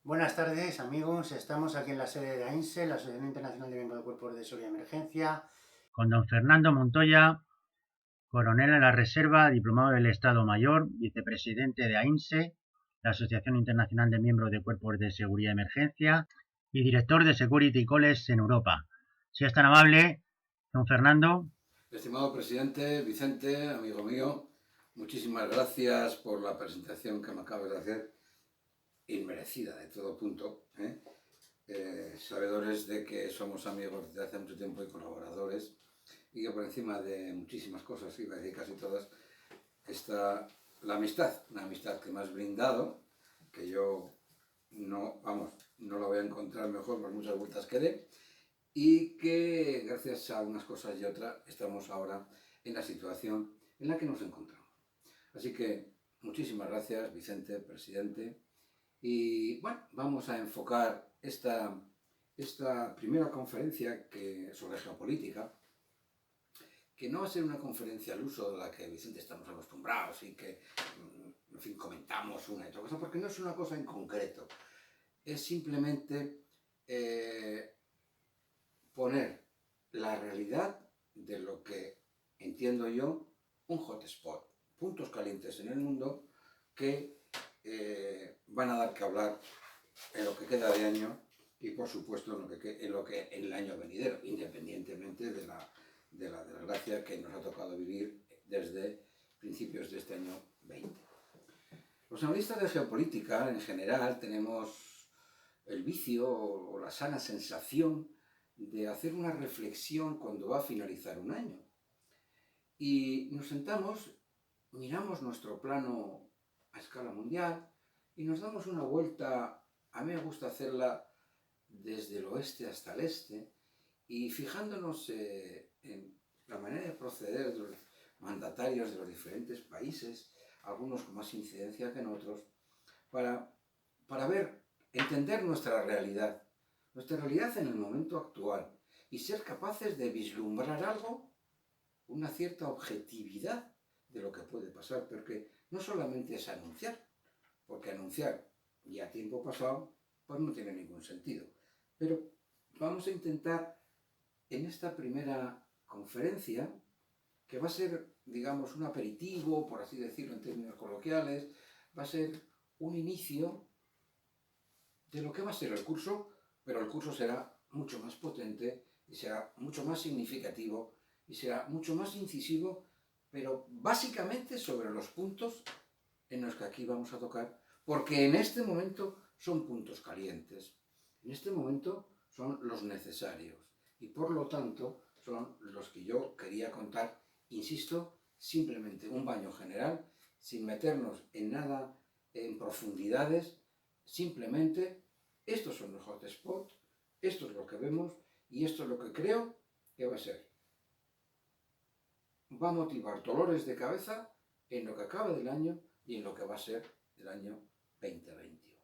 Buenas tardes, amigos. Estamos aquí en la sede de AINSE, la Asociación Internacional de Miembros de Cuerpos de Seguridad y Emergencia, con don Fernando Montoya, coronel en la Reserva, diplomado del Estado Mayor, vicepresidente de AINSE, la Asociación Internacional de Miembros de Cuerpos de Seguridad y Emergencia, y director de Security College en Europa. Si es tan amable, don Fernando. Estimado presidente, Vicente, amigo mío, muchísimas gracias por la presentación que me acabas de hacer, inmerecida de todo punto, sabedores de que somos amigos desde hace mucho tiempo y colaboradores, y que por encima de muchísimas cosas, iba a decir casi todas, está la amistad, una amistad que me has brindado, que yo no la voy a encontrar mejor por muchas vueltas que dé, y que gracias a unas cosas y otras estamos ahora en la situación en la que nos encontramos. Así que muchísimas gracias, Vicente, presidente. Y bueno, vamos a enfocar esta primera conferencia sobre geopolítica, que no va a ser una conferencia al uso de la que, Vicente, estamos acostumbrados y que, en fin, comentamos una y otra cosa, porque no es una cosa en concreto. Es simplemente poner la realidad de lo que entiendo yo un hotspot, puntos calientes en el mundo que van a dar que hablar en lo que queda de año y por supuesto en el año venidero, independientemente de la desgracia que nos ha tocado vivir desde principios de este año 20. Los analistas de geopolítica en general tenemos el vicio o la sana sensación de hacer una reflexión cuando va a finalizar un año. Y nos sentamos, miramos nuestro plano a escala mundial y nos damos una vuelta. A mí me gusta hacerla desde el oeste hasta el este y fijándonos en la manera de proceder de los mandatarios de los diferentes países, algunos con más incidencia que en otros, para ver, entender nuestra realidad en el momento actual y ser capaces de vislumbrar algo, una cierta objetividad de lo que puede pasar, porque no solamente es anunciar, porque anunciar ya a tiempo pasado, pues no tiene ningún sentido. Pero vamos a intentar en esta primera conferencia, que va a ser, digamos, un aperitivo, por así decirlo en términos coloquiales, va a ser un inicio de lo que va a ser el curso, pero el curso será mucho más potente y será mucho más significativo y será mucho más incisivo, pero básicamente sobre los puntos en los que aquí vamos a tocar, porque en este momento son puntos calientes, en este momento son los necesarios y por lo tanto son los que yo quería contar, insisto, simplemente un baño general, sin meternos en nada, en profundidades, simplemente estos son los hotspots, esto es lo que vemos y esto es lo que creo que va a ser. Va a motivar dolores de cabeza en lo que acaba del año y en lo que va a ser el año 2021.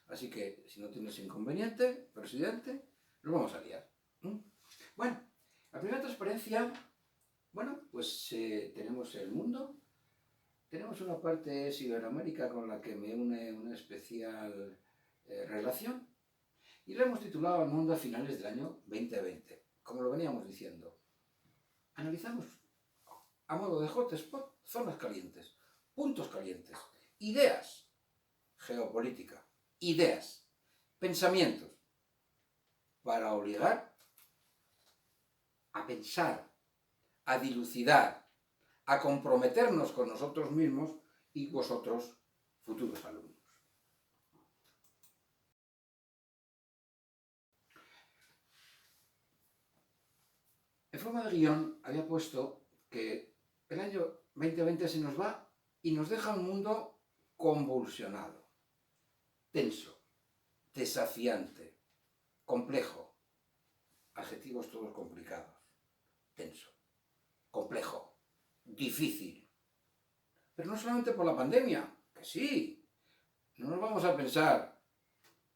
Así que, si no tienes inconveniente, presidente, nos vamos a liar. Bueno, la primera transparencia, pues tenemos el mundo, tenemos una parte Iberoamérica con la que me une una especial relación y lo hemos titulado El mundo a finales del año 2020, como lo veníamos diciendo. Analizamos a modo de hotspot zonas calientes, puntos calientes, ideas, geopolítica, ideas, pensamientos, para obligar a pensar, a dilucidar, a comprometernos con nosotros mismos y vosotros, futuros alumnos. En forma de guión había puesto que el año 2020 se nos va y nos deja un mundo convulsionado, tenso, desafiante, complejo, adjetivos todos complicados, tenso, complejo, difícil. Pero no solamente por la pandemia, que sí, no nos vamos a pensar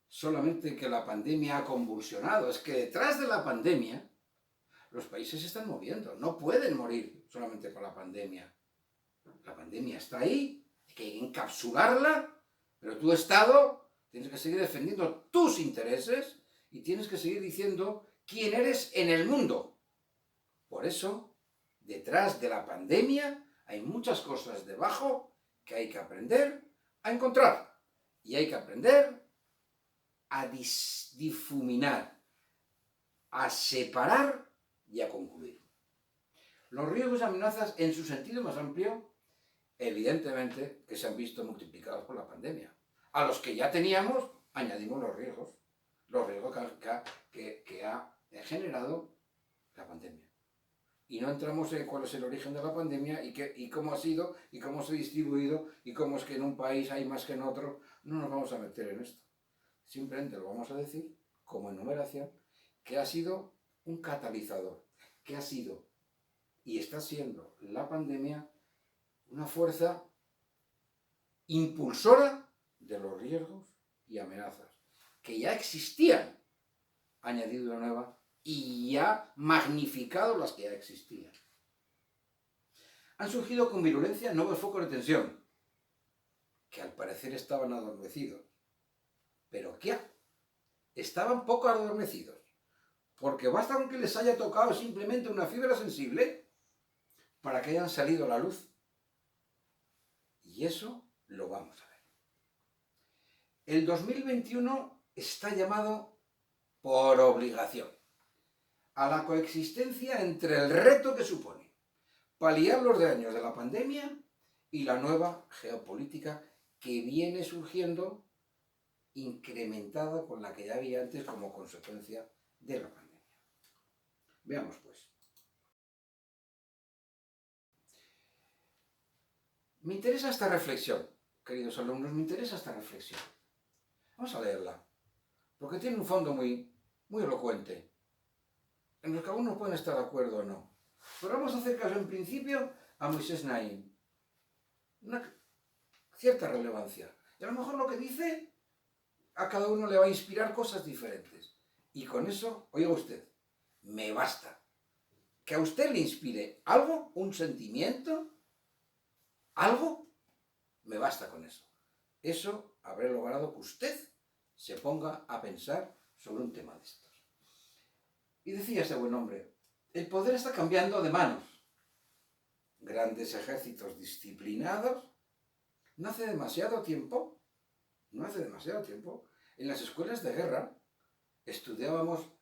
solamente que la pandemia ha convulsionado, es que detrás de la pandemia los países se están moviendo, no pueden morir solamente con la pandemia. La pandemia está ahí, hay que encapsularla, pero tu Estado tienes que seguir defendiendo tus intereses y tienes que seguir diciendo quién eres en el mundo. Por eso, detrás de la pandemia hay muchas cosas debajo que hay que aprender a encontrar. Y hay que aprender a difuminar, a separar y a concluir. Los riesgos y amenazas en su sentido más amplio, evidentemente que se han visto multiplicados por la pandemia. A los que ya teníamos, añadimos los riesgos que ha generado la pandemia. Y no entramos en cuál es el origen de la pandemia y cómo ha sido, y cómo se ha distribuido, y cómo es que en un país hay más que en otro. No nos vamos a meter en esto. Simplemente lo vamos a decir como enumeración, que ha sido un catalizador, que ha sido y está siendo la pandemia una fuerza impulsora de los riesgos y amenazas que ya existían, ha añadido una nueva y ha magnificado las que ya existían. Han surgido con virulencia nuevos focos de tensión, que al parecer estaban adormecidos. ¿Pero qué? Estaban poco adormecidos, porque basta con que les haya tocado simplemente una fibra sensible para que hayan salido a la luz. Y eso lo vamos a ver. El 2021 está llamado por obligación a la coexistencia entre el reto que supone paliar los daños de la pandemia y la nueva geopolítica que viene surgiendo, incrementada con la que ya había antes como consecuencia de la pandemia. Veamos pues. Me interesa esta reflexión, queridos alumnos, me interesa esta reflexión. Vamos a leerla, porque tiene un fondo muy elocuente, en los que algunos pueden estar de acuerdo o no. Pero vamos a hacer caso en principio a Moisés Naim. Una cierta relevancia. Y a lo mejor lo que dice a cada uno le va a inspirar cosas diferentes. Y con eso, oiga usted, me basta. Que a usted le inspire algo, un sentimiento, algo, me basta con eso. Eso habrá logrado que usted se ponga a pensar sobre un tema de estos. Y decía ese buen hombre, el poder está cambiando de manos. Grandes ejércitos disciplinados. No hace demasiado tiempo, en las escuelas de guerra estudiábamos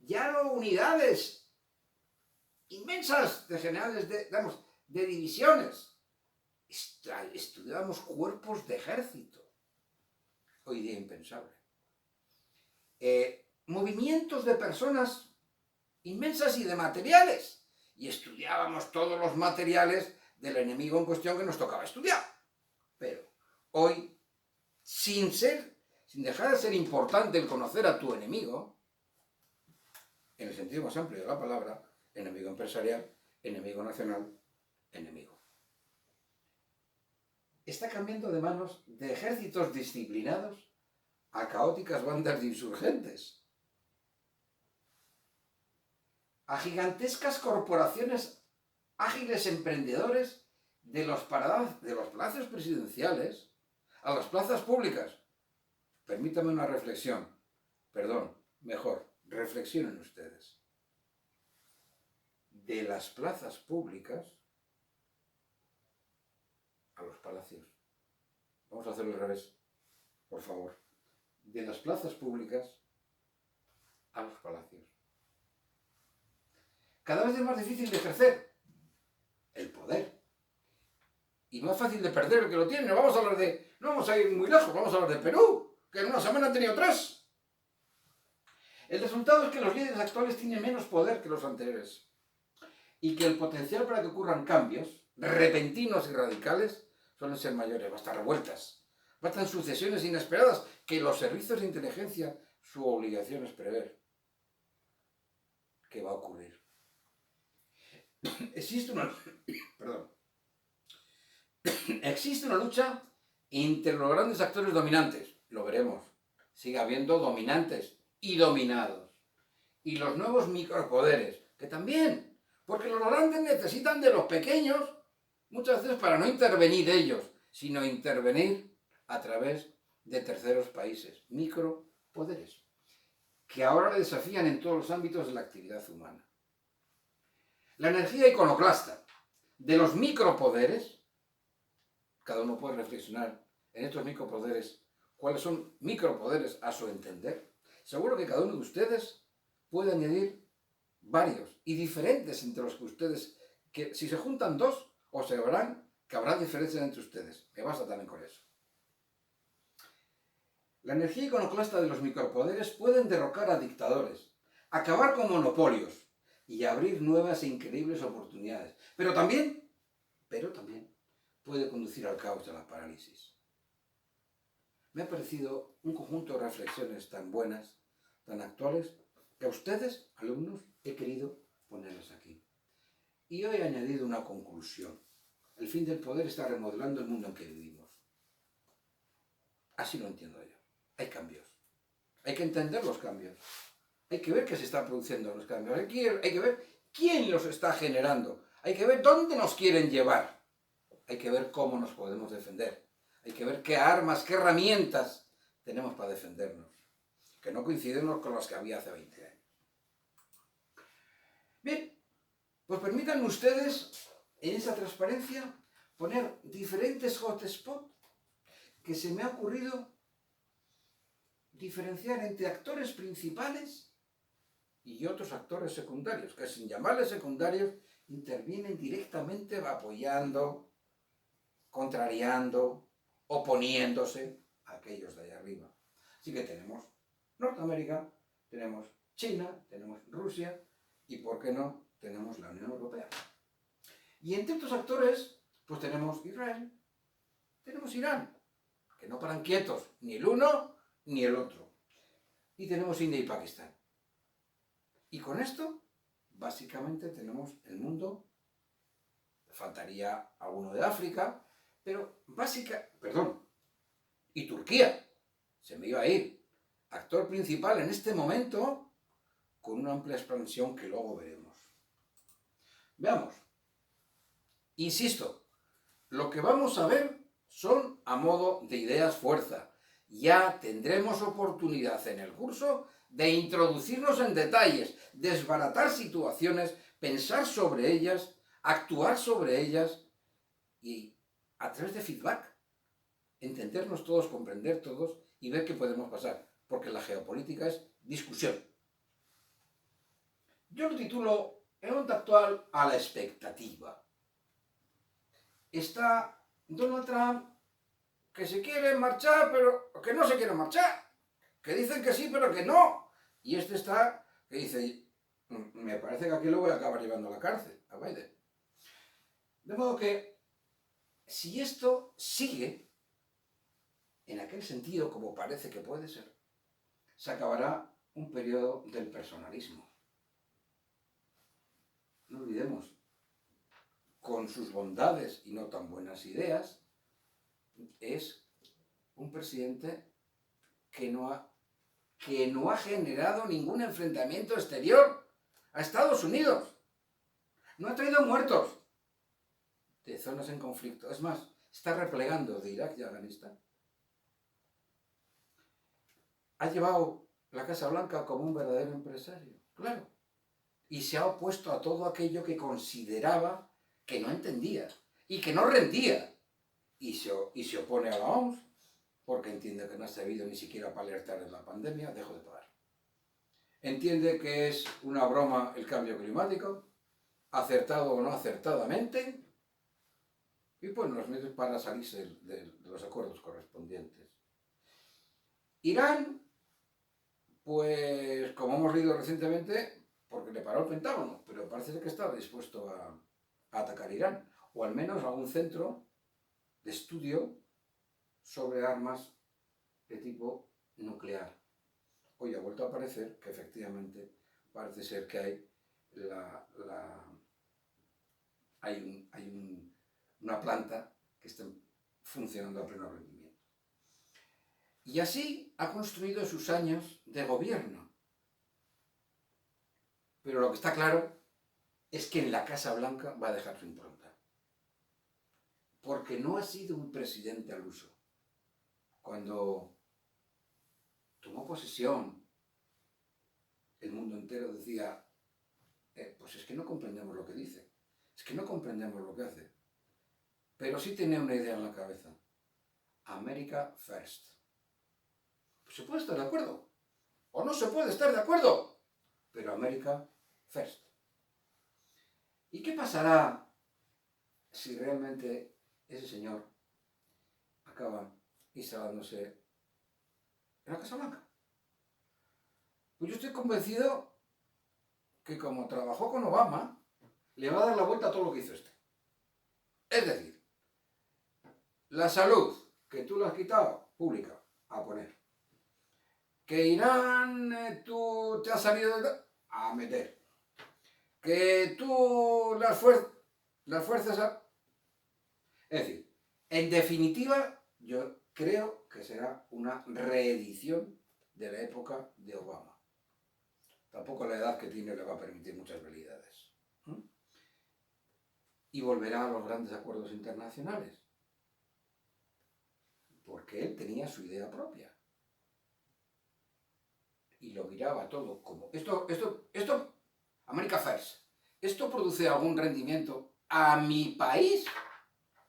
ya no unidades inmensas de generales, de divisiones. Estudiábamos cuerpos de ejército. Hoy día impensable. Movimientos de personas inmensas y de materiales. Y estudiábamos todos los materiales del enemigo en cuestión que nos tocaba estudiar. Pero hoy, sin dejar de ser importante el conocer a tu enemigo, en el sentido más amplio de la palabra, enemigo empresarial, enemigo nacional, enemigo. Está cambiando de manos de ejércitos disciplinados a caóticas bandas de insurgentes, a gigantescas corporaciones ágiles emprendedores de los palacios presidenciales a las plazas públicas. Permítame una reflexión. Reflexionen ustedes. De las plazas públicas a los palacios. Vamos a hacerlo al revés, por favor. De las plazas públicas a los palacios. Cada vez es más difícil de ejercer el poder. Y más fácil de perder el que lo tiene. No vamos a ir muy lejos, vamos a hablar de Perú, que en una semana han tenido 3. El resultado es que los líderes actuales tienen menos poder que los anteriores. Y que el potencial para que ocurran cambios repentinos y radicales suelen ser mayores. Bastan revueltas, bastan sucesiones inesperadas que los servicios de inteligencia, su obligación es prever qué va a ocurrir. Existe una lucha entre los grandes actores dominantes, lo veremos. Sigue habiendo dominantes y dominados. Y los nuevos micropoderes, que también, porque los grandes necesitan de los pequeños, muchas veces para no intervenir ellos, sino intervenir a través de terceros países, micropoderes, que ahora le desafían en todos los ámbitos de la actividad humana. La energía iconoclasta de los micropoderes, cada uno puede reflexionar en estos micropoderes, cuáles son micropoderes a su entender. Seguro que cada uno de ustedes puede añadir varios y diferentes entre los que ustedes, que si se juntan dos, observarán que habrá diferencias entre ustedes. Me basta también con eso. La energía iconoclasta de los micropoderes pueden derrocar a dictadores, acabar con monopolios y abrir nuevas e increíbles oportunidades. Pero también puede conducir al caos y a la parálisis. Me ha parecido un conjunto de reflexiones tan buenas, tan actuales, que a ustedes, alumnos, he querido ponerlas aquí. Y hoy he añadido una conclusión. El fin del poder está remodelando el mundo en que vivimos. Así lo entiendo yo. Hay cambios. Hay que entender los cambios. Hay que ver qué se está produciendo los cambios. Hay que ver quién los está generando. Hay que ver dónde nos quieren llevar. Hay que ver cómo nos podemos defender. Hay que ver qué armas, qué herramientas tenemos para defendernos. Que no coinciden con las que había hace 20 años. Bien, pues permítanme ustedes, en esa transparencia, poner diferentes hotspots que se me ha ocurrido diferenciar entre actores principales y otros actores secundarios, que sin llamarles secundarios, intervienen directamente apoyando, contrariando, oponiéndose a aquellos de allá arriba. Así que tenemos Norteamérica, tenemos China, tenemos Rusia y, ¿por qué no?, tenemos la Unión Europea. Y entre estos actores, pues tenemos Israel, tenemos Irán, que no paran quietos, ni el uno ni el otro. Y tenemos India y Pakistán. Y con esto, básicamente tenemos el mundo. Faltaría alguno de África, pero y Turquía, se me iba a ir, actor principal en este momento, con una amplia expansión que luego veremos. Veamos. Insisto, lo que vamos a ver son a modo de ideas fuerza. Ya tendremos oportunidad en el curso de introducirnos en detalles, desbaratar situaciones, pensar sobre ellas, actuar sobre ellas y, a través de feedback, entendernos todos, comprender todos y ver qué podemos pasar, porque la geopolítica es discusión. Yo lo titulo El mundo actual a la expectativa. Está Donald Trump, que se quiere marchar, pero que no se quiere marchar, que dicen que sí, pero que no. Y este está, que dice, me parece que aquí lo voy a acabar llevando a la cárcel, a Biden. De modo que, si esto sigue, en aquel sentido, como parece que puede ser, se acabará un periodo del personalismo. No olvidemos, con sus bondades y no tan buenas ideas, es un presidente que no ha generado ningún enfrentamiento exterior a Estados Unidos. No ha traído muertos de zonas en conflicto. Es más, está replegando de Irak y Afganistán. Ha llevado la Casa Blanca como un verdadero empresario, claro. Y se ha opuesto a todo aquello que consideraba que no entendía y que no rendía. Y se opone a la OMS porque entiende que no ha servido ni siquiera para alertar de la pandemia, dejo de pagar. Entiende que es una broma el cambio climático, acertado o no acertadamente, y pues los medios para salirse de los acuerdos correspondientes. Irán, pues como hemos leído recientemente, porque le paró el Pentágono, pero parece que estaba dispuesto a atacar Irán, o al menos a un centro de estudio sobre armas de tipo nuclear. Hoy ha vuelto a aparecer que efectivamente parece ser que hay una planta que está funcionando a pleno rendimiento. Y así ha construido sus años de gobierno. Pero lo que está claro es que en la Casa Blanca va a dejar su impronta. Porque no ha sido un presidente al uso. cuando tomó posesión, el mundo entero decía, pues es que no comprendemos lo que dice, es que no comprendemos lo que hace. Pero sí tenía una idea en la cabeza. America First. Pues se puede estar de acuerdo, o no se puede estar de acuerdo, pero America First. ¿Y qué pasará si realmente ese señor acaba instalándose en la Casa Blanca? Pues yo estoy convencido que como trabajó con Obama, le va a dar la vuelta a todo lo que hizo este. Es decir, la salud, que tú la has quitado, pública, a poner. Que Irán, tú te has salido a meter. Que tú las fuerzas... Es decir, en definitiva, yo creo que será una reedición de la época de Obama. Tampoco la edad que tiene le va a permitir muchas habilidades. Y volverá a los grandes acuerdos internacionales. Porque él tenía su idea propia. Y lo miraba todo como... Esto, America First. ¿Esto produce algún rendimiento a mi país?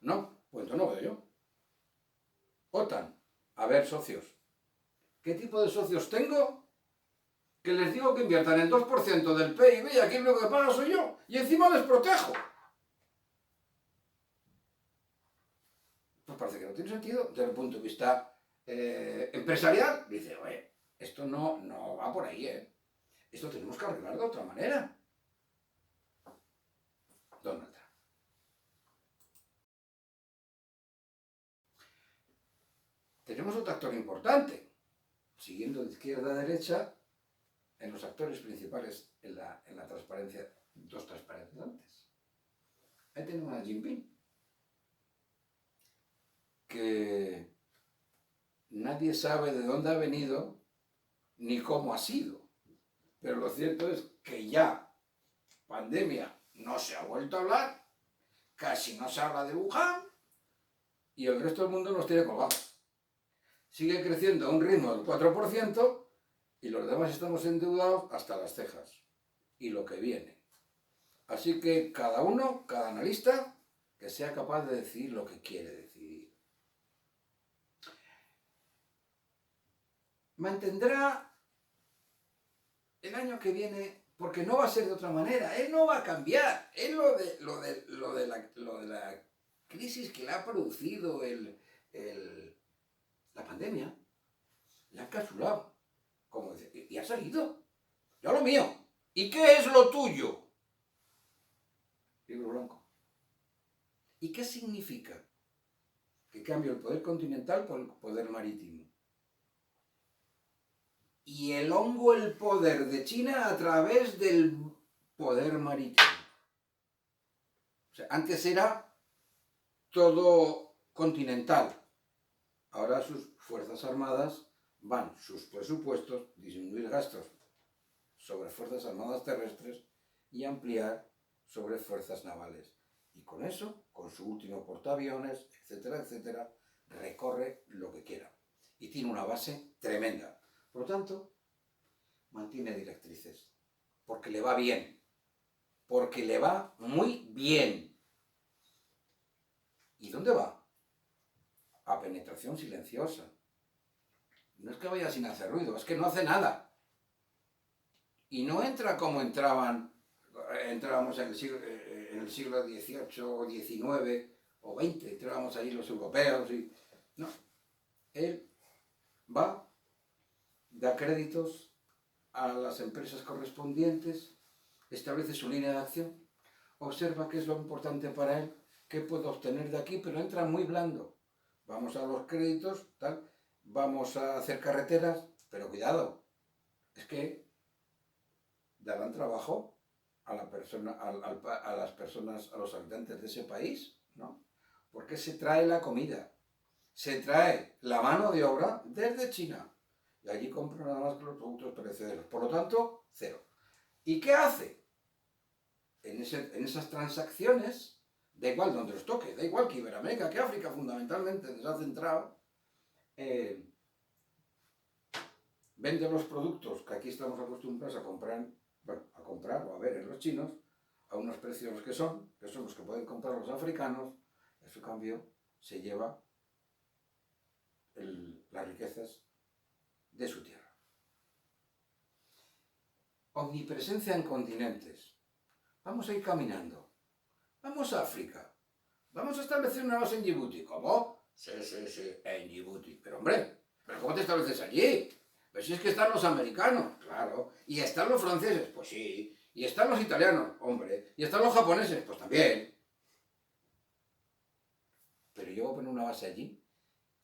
No, pues no lo veo yo. OTAN. A ver, socios. ¿Qué tipo de socios tengo? Que les digo que inviertan el 2% del PIB y aquí lo que paga soy yo. Y encima les protejo. Pues parece que no tiene sentido. Desde el punto de vista empresarial, dice, oye, esto no va por ahí, ¿eh? Esto tenemos que arreglar de otra manera. Donald Trump. Tenemos otro actor importante, siguiendo de izquierda a derecha, en los actores principales en la transparencia, dos transparencias antes. Ahí tenemos a Jinping, que nadie sabe de dónde ha venido ni cómo ha sido. Pero lo cierto es que ya pandemia no se ha vuelto a hablar, casi no se habla de Wuhan, y el resto del mundo nos tiene colgados. Sigue creciendo a un ritmo del 4% y los demás estamos endeudados hasta las cejas. Y lo que viene. Así que cada analista, que sea capaz de decidir lo que quiere decidir. Mantendrá el año que viene, porque no va a ser de otra manera, él no va a cambiar. Él lo de la crisis que le ha producido la pandemia, la ha capsulado, como dice, y ha salido. Yo lo mío. ¿Y qué es lo tuyo? Libro blanco. ¿Y qué significa? Que cambio el poder continental por el poder marítimo. Y el hongo el poder de China a través del poder marítimo. O sea, antes era todo continental. Ahora sus fuerzas armadas van, sus presupuestos, disminuir gastos sobre fuerzas armadas terrestres y ampliar sobre fuerzas navales. Y con eso, con su último portaaviones, etcétera, etcétera, recorre lo que quiera. Y tiene una base tremenda. Por lo tanto, mantiene directrices. Porque le va bien. Porque le va muy bien. ¿Y dónde va? A penetración silenciosa. No es que vaya sin hacer ruido, es que no hace nada. Y no entra como entrábamos en el siglo XVIII o XIX o XX, entrábamos allí los europeos. No, él va, da créditos a las empresas correspondientes, establece su línea de acción, observa qué es lo importante para él, qué puede obtener de aquí, pero entra muy blando. Vamos a los créditos, tal, vamos a hacer carreteras, pero cuidado, es que darán trabajo a las personas, a los habitantes de ese país, ¿no? Porque se trae la comida, se trae la mano de obra desde China. Y allí compran nada más que los productos perecederos. Por lo tanto, cero. ¿Y qué hace? En esas transacciones, da igual donde los toque, da igual que Iberoamérica, que África fundamentalmente les ha centrado, vende los productos que aquí estamos acostumbrados a comprar, bueno, a comprar o a ver en los chinos, a unos precios que son los que pueden comprar los africanos, a su cambio se lleva las riquezas de su tierra. Omnipresencia en continentes. Vamos a ir caminando. Vamos a África. Vamos a establecer una base en Djibouti. ¿Cómo? Sí, en Djibouti. Pero hombre, ¿pero cómo te estableces allí? Pues si es que están los americanos, claro. ¿Y están los franceses? Pues sí. ¿Y están los italianos? Hombre. ¿Y están los japoneses? Pues también. Pero yo voy a poner una base allí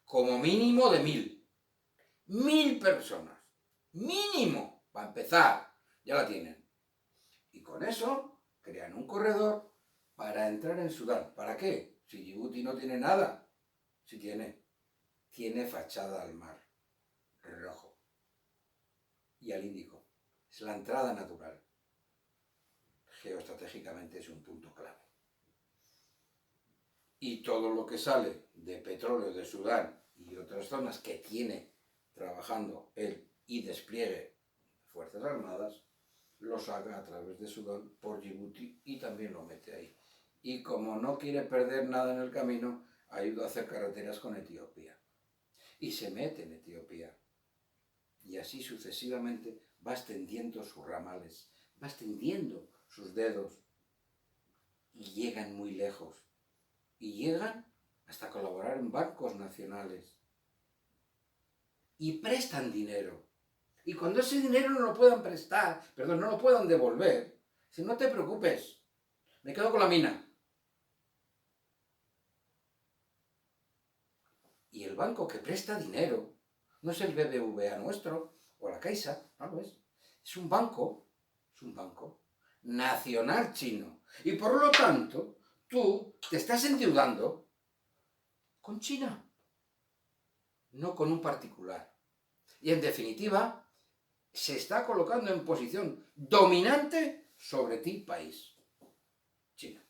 como mínimo de 1000. 1000 personas. Mínimo. Para empezar. Ya la tienen. Y con eso crean un corredor para entrar en Sudán. ¿Para qué? Si Djibouti no tiene nada. Sí tiene. Tiene fachada al mar Rojo y al Índico. Es la entrada natural. Geoestratégicamente es un punto clave. Y todo lo que sale de petróleo de Sudán y otras zonas que tiene trabajando él y despliegue Fuerzas Armadas, lo saca a través de Sudán por Djibouti y también lo mete ahí. Y como no quiere perder nada en el camino, ayuda a hacer carreteras con Etiopía. Y se mete en Etiopía. Y así sucesivamente va extendiendo sus ramales, va extendiendo sus dedos. Y llegan muy lejos. Y llegan hasta colaborar en bancos nacionales. Y prestan dinero. Y cuando ese dinero no lo puedan prestar, perdón, no lo puedan devolver, si no te preocupes, me quedo con la mina. Y el banco que presta dinero no es el BBVA nuestro o la Caixa, no lo es. Es un banco nacional chino. Y por lo tanto, tú te estás endeudando con China, no con un particular. Y en definitiva, se está colocando en posición dominante sobre ti, país, China.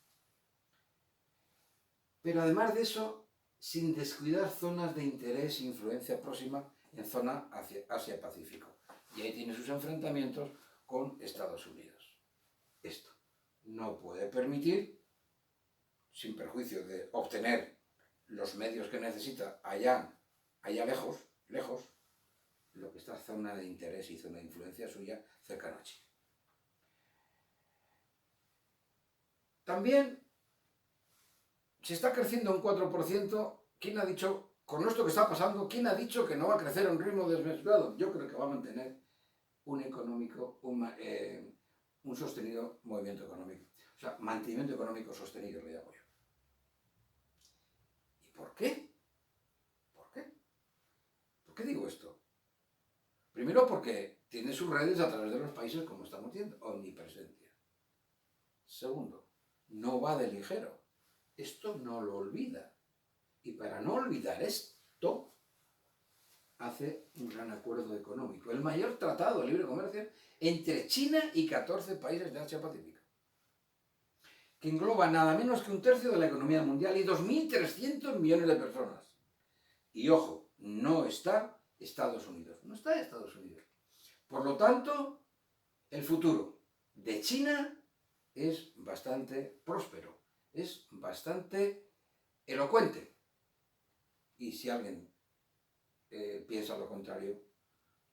Pero además de eso, sin descuidar zonas de interés e influencia próxima en zona Asia-Pacífico. Y ahí tiene sus enfrentamientos con Estados Unidos. Esto no puede permitir, sin perjuicio de obtener los medios que necesita allá lejos, lo que está zona de interés y zona de influencia suya cercana a China. También se está creciendo un 4%. ¿Quién ha dicho, con esto que está pasando, quién ha dicho que no va a crecer a un ritmo desmesurado? Yo creo que va a mantener un sostenido movimiento económico. O sea, mantenimiento económico sostenido, le llamo yo. ¿Y por qué? ¿Por qué? ¿Por qué digo esto? Primero porque tiene sus redes a través de los países, como estamos viendo, omnipresencia. Segundo, no va de ligero. Esto no lo olvida. Y para no olvidar esto, hace un gran acuerdo económico. El mayor tratado de libre comercio entre China y 14 países de Asia-Pacífico, que engloba nada menos que un tercio de la economía mundial y 2.300 millones de personas. Y ojo, no está Estados Unidos. No está Estados Unidos. Por lo tanto, el futuro de China es bastante próspero, es bastante elocuente. Y si alguien piensa lo contrario,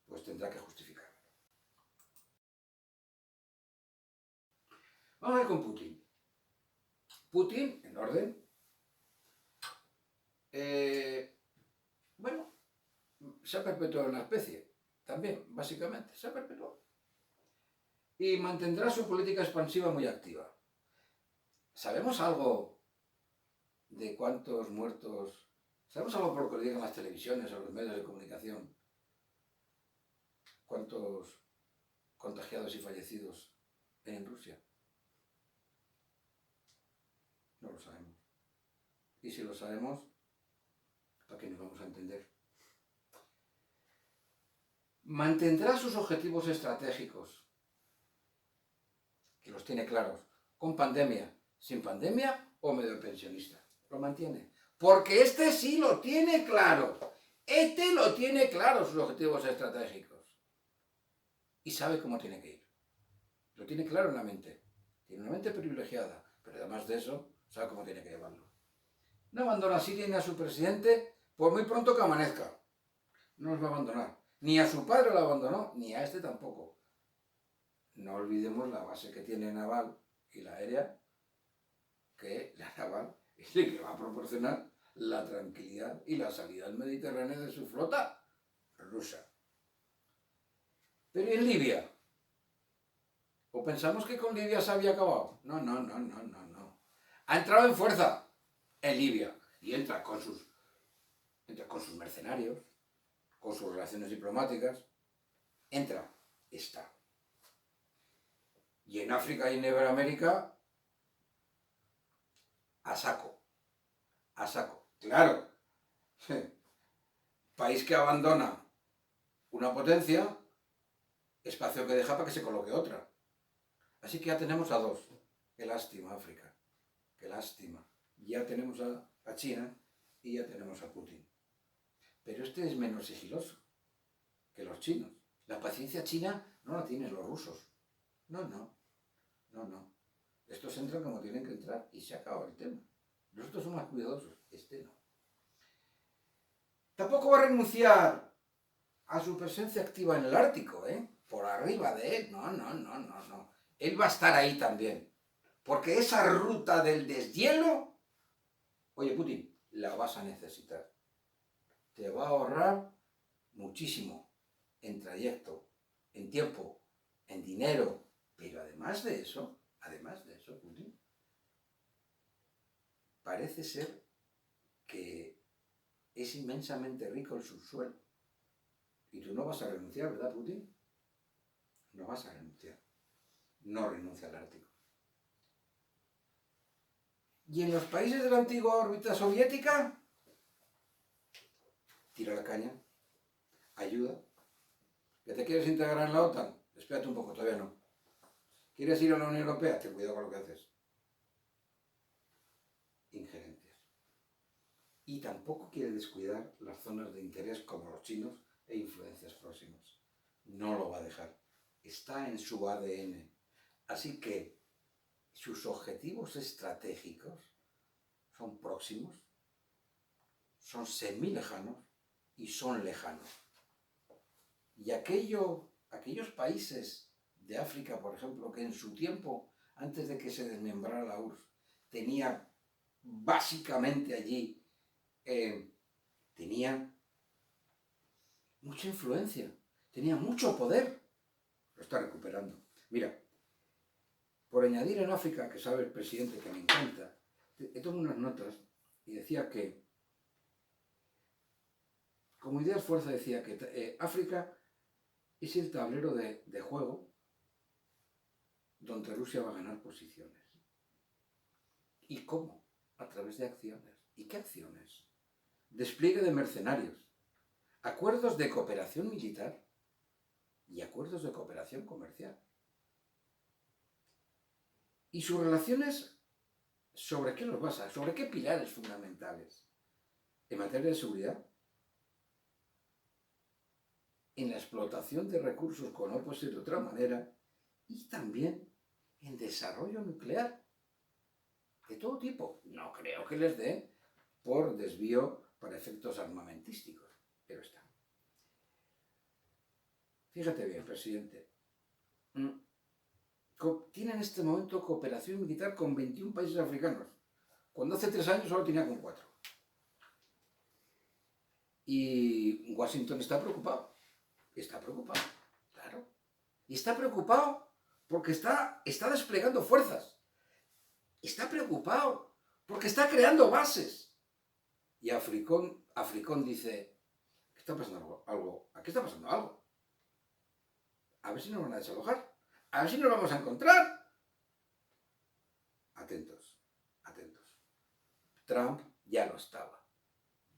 pues tendrá que justificarlo. Vamos a ver con Putin. Putin, en orden, bueno, se ha perpetuado en la especie, también, básicamente, se ha perpetuado. Y mantendrá su política expansiva muy activa. ¿Sabemos algo de cuántos muertos? ¿Sabemos algo por lo que digan las televisiones o los medios de comunicación? ¿Cuántos contagiados y fallecidos en Rusia? No lo sabemos. Y si lo sabemos, ¿para qué nos vamos a entender? Mantendrá sus objetivos estratégicos, que los tiene claros, con pandemia, sin pandemia o medio pensionista. Lo mantiene. Porque este sí lo tiene claro. Este lo tiene claro sus objetivos estratégicos y sabe cómo tiene que ir. Lo tiene claro en la mente. Tiene una mente privilegiada, pero además de eso, sabe cómo tiene que llevarlo. No abandona a Siria ni a su presidente por muy pronto que amanezca. No los va a abandonar. Ni a su padre lo abandonó, ni a este tampoco. No olvidemos la base que tiene naval y la aérea, que la naval es la que va a proporcionar la tranquilidad y la salida al Mediterráneo de su flota rusa. Pero ¿y en Libia? ¿O pensamos que con Libia se había acabado? No. Ha entrado en fuerza en Libia y entra con sus mercenarios, con sus relaciones diplomáticas. Está. Y en África y en Iberoamérica, a saco. Claro. País que abandona una potencia, espacio que deja para que se coloque otra. Así que ya tenemos a dos. Qué lástima, África. Qué lástima. Ya tenemos a China y ya tenemos a Putin. Pero este es menos sigiloso que los chinos. La paciencia china no la tienen los rusos. No. Estos entran como tienen que entrar y se acaba el tema. Nosotros somos más cuidadosos. Este no. Tampoco va a renunciar a su presencia activa en el Ártico, por arriba de él. No. Él va a estar ahí también. Porque esa ruta del deshielo, oye Putin, la vas a necesitar. Te va a ahorrar muchísimo en trayecto, en tiempo, en dinero. Pero además de eso, Putin, parece ser que es inmensamente rico el subsuelo. Y tú no vas a renunciar, ¿verdad, Putin? No vas a renunciar. No renuncia al Ártico. Y en los países de la antigua órbita soviética, tira la caña, ayuda. ¿Que te quieres integrar en la OTAN? Espérate un poco, todavía no. ¿Quieres ir a la Unión Europea? Ten cuidado con lo que haces. Injerencias. Y tampoco quiere descuidar las zonas de interés como los chinos e influencias próximas. No lo va a dejar. Está en su ADN. Así que sus objetivos estratégicos son próximos, son semilejanos y son lejanos. Y aquellos países de África, por ejemplo, que en su tiempo, antes de que se desmembrara la URSS, tenía básicamente allí, tenía mucha influencia, tenía mucho poder, lo está recuperando. Mira, por añadir en África, que sabe el presidente que me encanta, he tomado unas notas y decía que, como ideas fuerza, decía que África es el tablero de juego donde Rusia va a ganar posiciones. ¿Y cómo? A través de acciones. ¿Y qué acciones? Despliegue de mercenarios, acuerdos de cooperación militar y acuerdos de cooperación comercial. ¿Y sus relaciones sobre qué los basa? ¿Sobre qué pilares fundamentales? En materia de seguridad, en la explotación de recursos, como no puede ser de otra manera, y también en desarrollo nuclear de todo tipo. No creo que les dé por desvío para efectos armamentísticos, pero está. Fíjate bien, presidente. Tiene en este momento cooperación militar con 21 países africanos, cuando hace 3 años solo tenía con 4. Y Washington está preocupado, claro. Y está preocupado porque está desplegando fuerzas. Está preocupado porque está creando bases. Y Africón dice, ¿qué está pasando algo? ¿Aquí está pasando algo? A ver si nos van a desalojar. A ver si nos vamos a encontrar. Atentos. Trump ya lo estaba.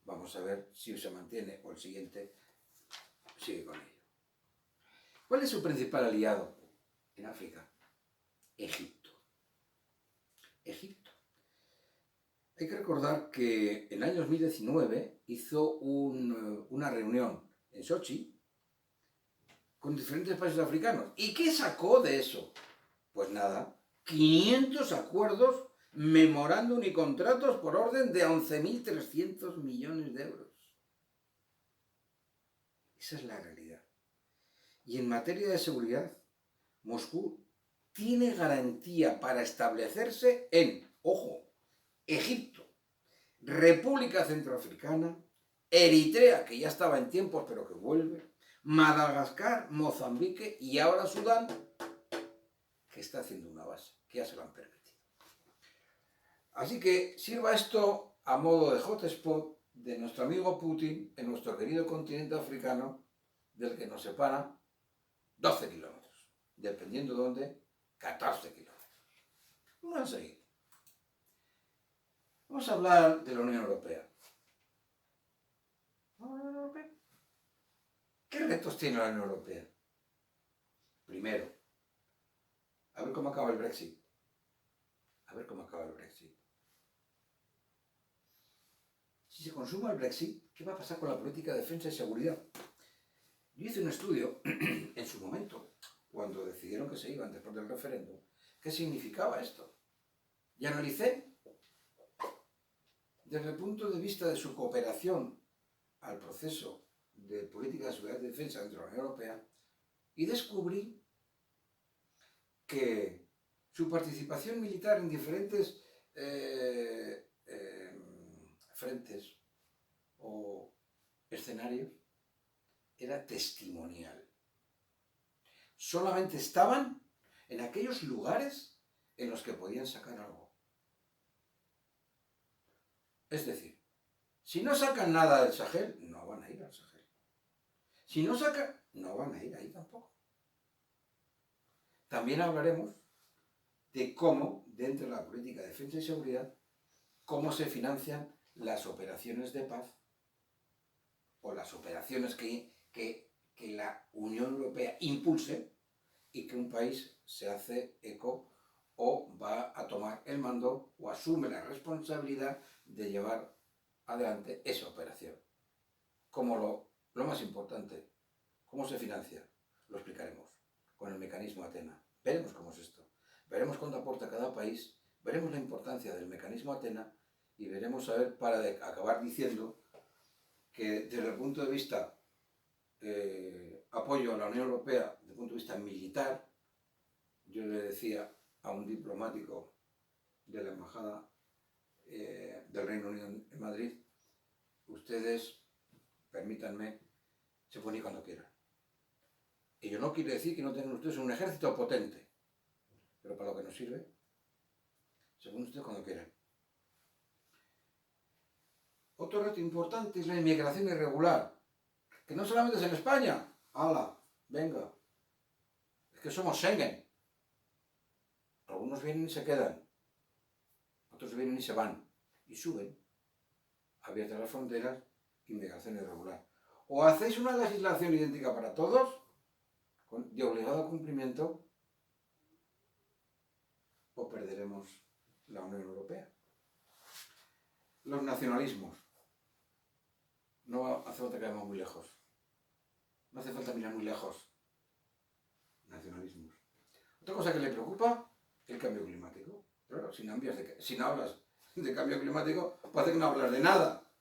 Vamos a ver si se mantiene o el siguiente sigue con ello. ¿Cuál es su principal aliado en África? Egipto. Hay que recordar que en el año 2019 hizo una reunión en Sochi con diferentes países africanos. ¿Y qué sacó de eso? Pues nada, 500 acuerdos, memorándum y contratos por orden de 11.300 millones de euros. Esa es la realidad. Y en materia de seguridad, Moscú tiene garantía para establecerse en, ojo, Egipto, República Centroafricana, Eritrea, que ya estaba en tiempos pero que vuelve, Madagascar, Mozambique y ahora Sudán, que está haciendo una base, que ya se lo han permitido. Así que sirva esto a modo de hotspot de nuestro amigo Putin en nuestro querido continente africano, del que nos separa 12 kilómetros, dependiendo de dónde, 14 kilómetros. Vamos a seguir. Vamos a hablar de la Unión Europea. ¿Qué retos tiene la Unión Europea? Primero, a ver cómo acaba el Brexit. A ver cómo acaba el Brexit. Si se consuma el Brexit, ¿qué va a pasar con la política de defensa y seguridad? Yo hice un estudio en su momento, cuando decidieron que se iban después del referéndum, qué significaba esto. Y analicé desde el punto de vista de su cooperación al proceso de política de seguridad y defensa dentro de la Unión Europea y descubrí que su participación militar en diferentes frentes o escenarios era testimonial. Solamente estaban en aquellos lugares en los que podían sacar algo. Es decir, si no sacan nada del Sahel, no van a ir al Sahel. Si no sacan, no van a ir ahí tampoco. También hablaremos de cómo, dentro de la política de defensa y seguridad, cómo se financian las operaciones de paz o las operaciones que la Unión Europea impulse y que un país se hace eco o va a tomar el mando o asume la responsabilidad de llevar adelante esa operación. Como lo más importante, ¿cómo se financia? Lo explicaremos con el mecanismo Athena. Veremos cómo es esto. Veremos cuánto aporta cada país, veremos la importancia del mecanismo Athena y veremos, a ver, para acabar diciendo que desde el punto de vista apoyo a la Unión Europea, desde el punto de vista militar, yo le decía a un diplomático de la Embajada del Reino Unido en Madrid, ustedes, permítanme, se pueden ir cuando quieran. Ello no quiere decir que no tengan ustedes un ejército potente, pero para lo que nos sirve, se pueden ustedes cuando quieran. Otro reto importante es la inmigración irregular, que no solamente es en España. ¡Hala! Venga. Es que somos Schengen. Algunos vienen y se quedan, otros vienen y se van, y suben. Abiertas las fronteras, inmigración irregular. O hacéis una legislación idéntica para todos, de obligado cumplimiento, o perderemos la Unión Europea. Los nacionalismos. No hace falta que vayamos muy lejos. No hace falta mirar muy lejos. Nacionalismos. Otra cosa que le preocupa, el cambio climático. Claro, si no hablas de cambio climático, parece que no hablas de nada.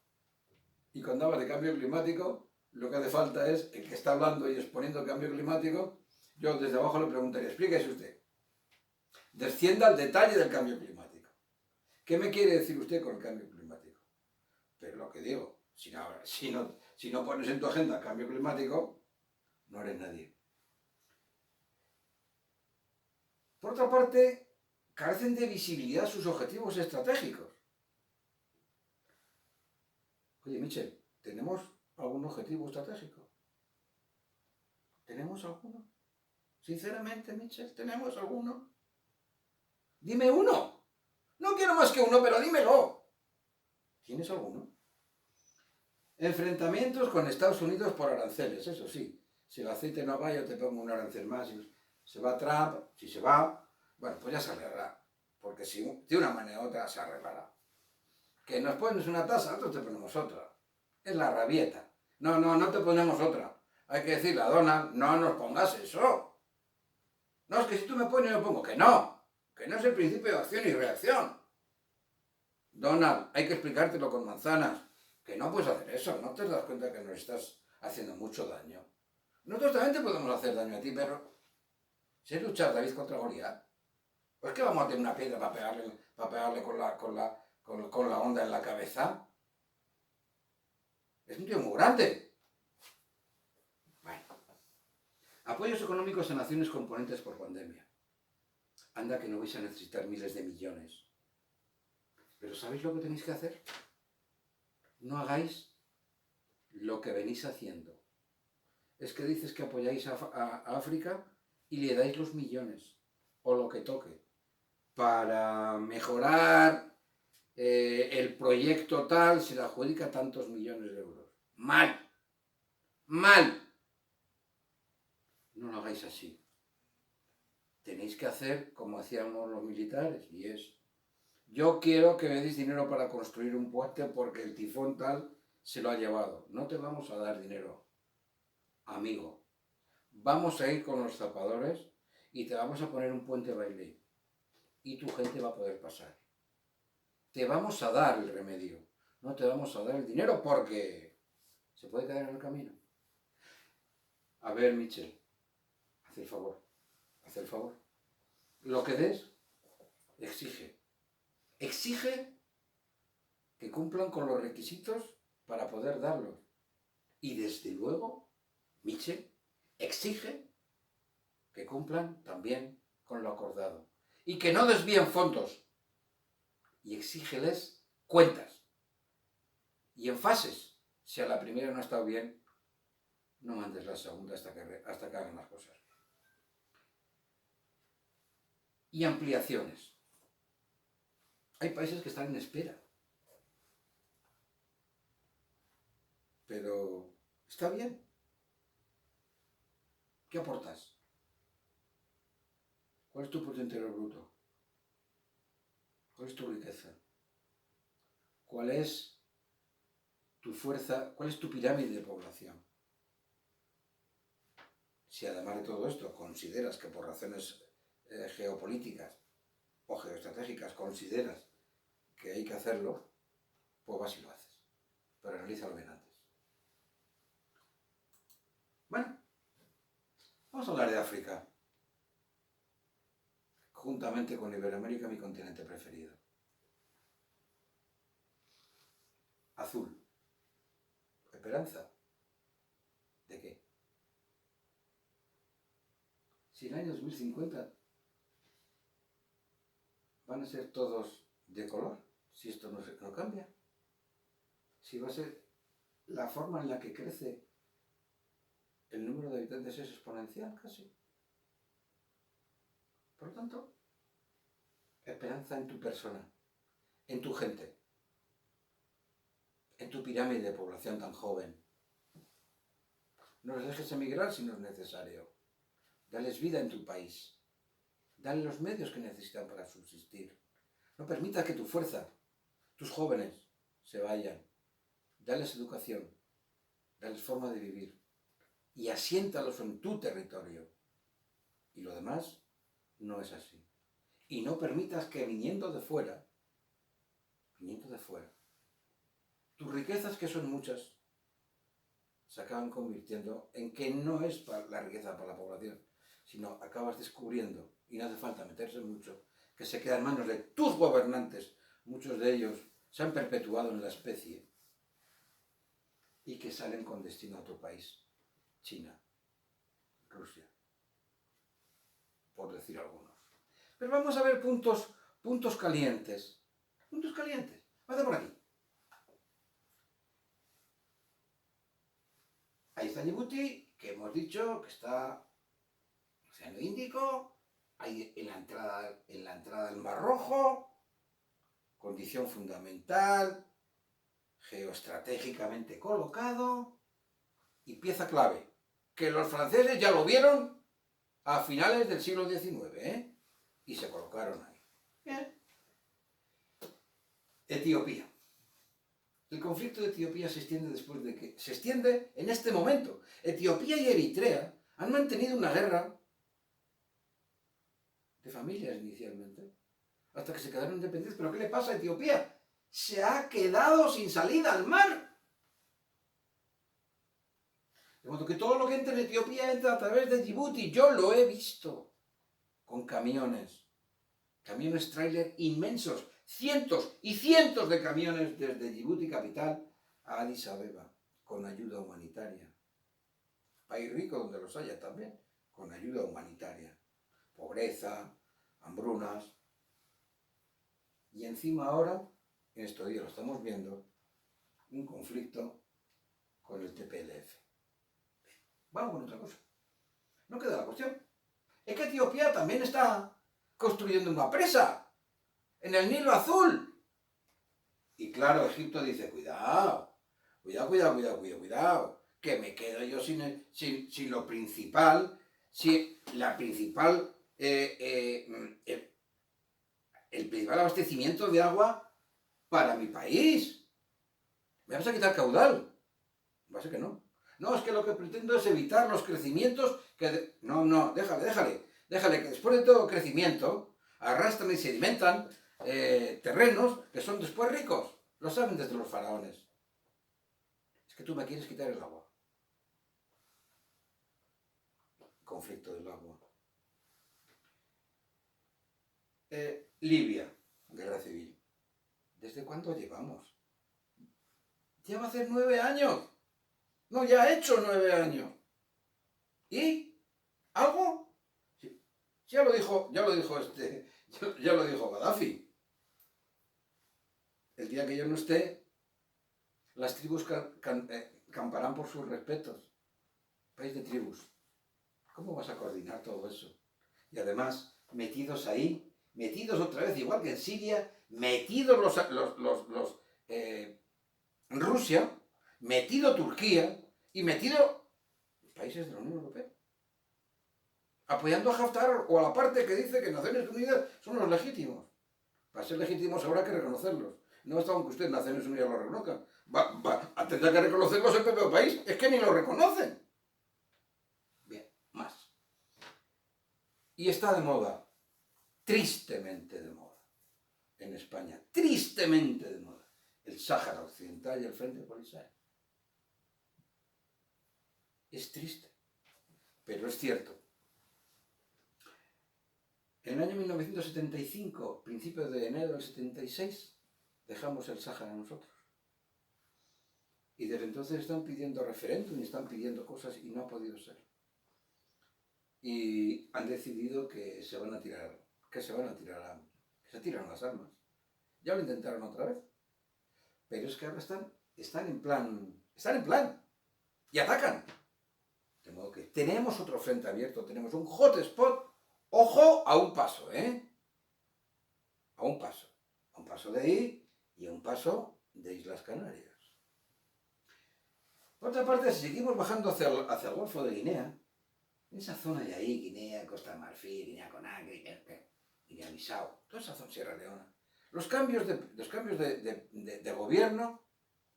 Y cuando hablas de cambio climático, lo que hace falta es el que está hablando y exponiendo el cambio climático. Yo desde abajo le preguntaría, explíquese usted. Descienda al detalle del cambio climático. ¿Qué me quiere decir usted con el cambio climático? Pero lo que digo, si no pones en tu agenda cambio climático, no eres nadie. Por otra parte, carecen de visibilidad sus objetivos estratégicos. Oye, Michel, ¿tenemos algún objetivo estratégico? ¿Tenemos alguno? Sinceramente, Michel, ¿tenemos alguno? Dime uno. No quiero más que uno, pero dímelo. ¿Tienes alguno? Enfrentamientos con Estados Unidos por aranceles, eso sí. Si el aceite no va, yo te pongo un arancel más. Si se va Trump, si se va, bueno, pues ya se arreglará. Porque si de una manera u otra se arreglará. Que nos pones una tasa, nosotros te ponemos otra. Es la rabieta. No, no te ponemos otra. Hay que decirle a Donald, no nos pongas eso. No, es que si tú me pones, yo pongo que no es el principio de acción y reacción. Donald, hay que explicártelo con manzanas, que no puedes hacer eso, no te das cuenta que nos estás haciendo mucho daño. Nosotros también te podemos hacer daño a ti, pero si es luchar David contra Goliat, pues que vamos a tener una piedra para pegarle con la onda en la cabeza. Es un tío muy grande. Bueno. Apoyos económicos a naciones componentes por pandemia. Anda que no vais a necesitar miles de millones. Pero ¿sabéis lo que tenéis que hacer? No hagáis lo que venís haciendo. Es que dices que apoyáis a África y le dais los millones, o lo que toque, para mejorar el proyecto tal, se le adjudica tantos millones de euros. ¡Mal! ¡Mal! No lo hagáis así. Tenéis que hacer como hacíamos los militares, y es: yo quiero que me deis dinero para construir un puente porque el tifón tal se lo ha llevado. No te vamos a dar dinero, amigo. Vamos a ir con los zapadores y te vamos a poner un puente baile. Y tu gente va a poder pasar. Te vamos a dar el remedio. No te vamos a dar el dinero porque se puede quedar en el camino. A ver, Michel, haz el favor. Haz el favor. Lo que des, exige. Exige que cumplan con los requisitos para poder darlos. Y desde luego, Michel, exige que cumplan también con lo acordado. Y que no desvíen fondos. Y exígeles cuentas. Y en fases. Si a la primera no ha estado bien, no mandes la segunda hasta que hagan las cosas. Y ampliaciones. Hay países que están en espera. Pero está bien. ¿Qué aportas? ¿Cuál es tu Producto Interior Bruto? ¿Cuál es tu riqueza? ¿Cuál es tu fuerza? ¿Cuál es tu pirámide de población? Si además de todo esto consideras que por razones geopolíticas o geoestratégicas consideras que hay que hacerlo, pues vas y lo haces. Pero realízalo bien antes. Bueno, vamos a hablar de África. Juntamente con Iberoamérica, mi continente preferido. Azul. ¿Esperanza? ¿De qué? Si en el año 2050 van a ser todos de color, si esto no cambia. Si va a ser la forma en la que crece el número de habitantes es exponencial casi. Por lo tanto, esperanza en tu persona, en tu gente, en tu pirámide de población tan joven. No les dejes emigrar si no es necesario. Dales vida en tu país. Dale los medios que necesitan para subsistir. No permitas que tu fuerza, tus jóvenes, se vayan. Dales educación. Dales forma de vivir. Y asiéntalos en tu territorio. Y lo demás no es así. Y no permitas que viniendo de fuera, tus riquezas, que son muchas, se acaban convirtiendo en que no es para la riqueza para la población, sino acabas descubriendo, y no hace falta meterse mucho, que se queda en manos de tus gobernantes, muchos de ellos se han perpetuado en la especie, y que salen con destino a otro país, China, Rusia, por decir algunos. Pero vamos a ver puntos calientes. Puntos calientes. Pasa por aquí. Ahí está Djibouti, que hemos dicho que está en el Océano Índico, ahí en la entrada del Mar Rojo, condición fundamental, geoestratégicamente colocado, y pieza clave, que los franceses ya lo vieron a finales del siglo XIX, y se colocaron ahí. Bien. Etiopía. El conflicto de Etiopía se extiende después de que... Se extiende en este momento. Etiopía y Eritrea han mantenido una guerra de familias inicialmente, hasta que se quedaron independientes. ¿Pero qué le pasa a Etiopía? Se ha quedado sin salida al mar. De modo que todo lo que entra en Etiopía entra a través de Djibouti. Yo lo he visto con camiones tráiler inmensos, cientos y cientos de camiones desde Djibouti capital a Addis Abeba, con ayuda humanitaria. País rico donde los haya también, con ayuda humanitaria. Pobreza, hambrunas. Y encima ahora, en estos días lo estamos viendo, un conflicto con el TPLF. Vamos con otra cosa. No queda la cuestión. Es que Etiopía también está construyendo una presa en el Nilo Azul. Y claro, Egipto dice, cuidado, que me quedo yo sin lo principal, sin la principal, el principal abastecimiento de agua para mi país. ¿Me vas a quitar caudal? Va a ser que no. No, es que lo que pretendo es evitar los crecimientos que... No, déjale, que después de todo crecimiento arrastran y sedimentan terrenos que son después ricos. Lo saben desde los faraones. Es que tú me quieres quitar el agua. Conflicto del agua. Libia, guerra civil. ¿Desde cuándo llevamos? Ya va a hacer 9 años. No, ya ha hecho 9 años. ¿Y? ¿Algo? Sí, ya lo dijo Gaddafi. El día que yo no esté, las tribus camparán por sus respetos. País de tribus. ¿Cómo vas a coordinar todo eso? Y además, metidos ahí, metidos otra vez, igual que en Siria, metidos Rusia, metido Turquía y metido países de la Unión Europea. Apoyando a Haftar o a la parte que dice que Naciones Unidas son los legítimos. Para ser legítimos habrá que reconocerlos. No está aunque usted Naciones Unidas lo reconozca. Tendrá que reconocerlos el propio país. Es que ni lo reconocen. Bien, más. Y está de moda, tristemente de moda, en España, tristemente de moda, el Sáhara Occidental y el Frente Polisario. Es triste, pero es cierto. En el año 1975, principios de enero del 76, dejamos el Sáhara nosotros. Y desde entonces están pidiendo referéndum y están pidiendo cosas y no ha podido ser. Y han decidido que se tiran las armas. Ya lo intentaron otra vez. Pero es que ahora están en plan. Y atacan. De modo que tenemos otro frente abierto, tenemos un hotspot. Ojo, a un paso, A un paso. A un paso de ahí y a un paso de Islas Canarias. Por otra parte, si seguimos bajando hacia el Golfo de Guinea, en esa zona de ahí, Guinea, Costa de Marfil, Guinea Conakry, Guinea-Bissau, toda esa zona Sierra Leona, los cambios de gobierno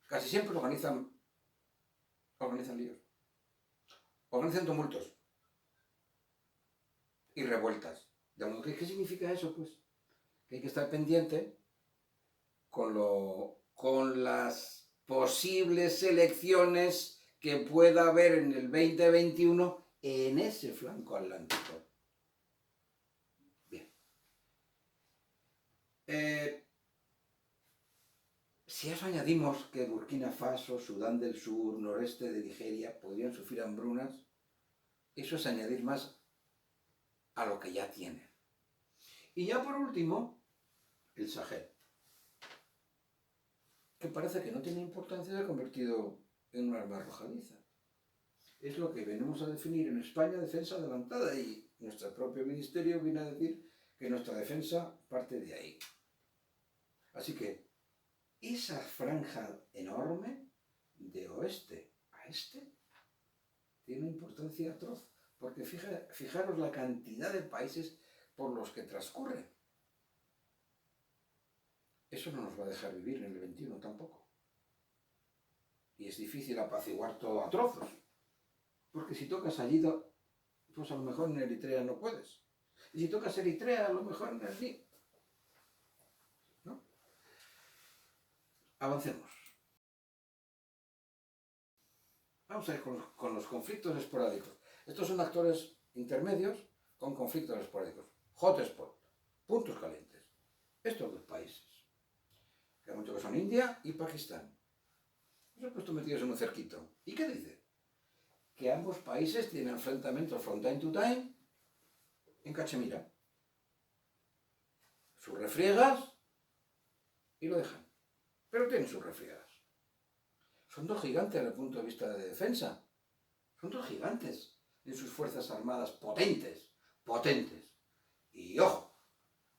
casi siempre organizan líos, organizan tumultos y revueltas. De modo que, ¿qué significa eso? Pues que hay que estar pendiente con las posibles elecciones que pueda haber en el 2021 en ese flanco atlántico. Bien. Si a eso añadimos que Burkina Faso, Sudán del Sur, noreste de Nigeria podrían sufrir hambrunas, eso es añadir más a lo que ya tienen. Y ya por último, el Sahel, que parece que no tiene importancia, se ha convertido en un arma arrojadiza. Es lo que venimos a definir en España defensa adelantada y nuestro propio ministerio viene a decir que nuestra defensa parte de ahí. Así que esa franja enorme de oeste a este tiene una importancia atroz, porque fijaros la cantidad de países por los que transcurre. Eso no nos va a dejar vivir en el 21 tampoco. Y es difícil apaciguar todo a trozos. Porque si tocas allí, pues a lo mejor en Eritrea no puedes. Y si tocas Eritrea, a lo mejor en allí. ¿No? Avancemos. Vamos a ir con los conflictos esporádicos. Estos son actores intermedios con conflictos esporádicos. Hotspot, puntos calientes. Estos dos países. Que hay mucho que son India y Pakistán. Los he puesto metidos en un cerquito. ¿Y qué dice? Que ambos países tienen enfrentamientos from time to time en Cachemira. Sus refriegas y lo dejan. Pero tienen sus refriegas. Son dos gigantes desde el punto de vista de defensa. Son dos gigantes en sus fuerzas armadas potentes. Potentes. Y ojo,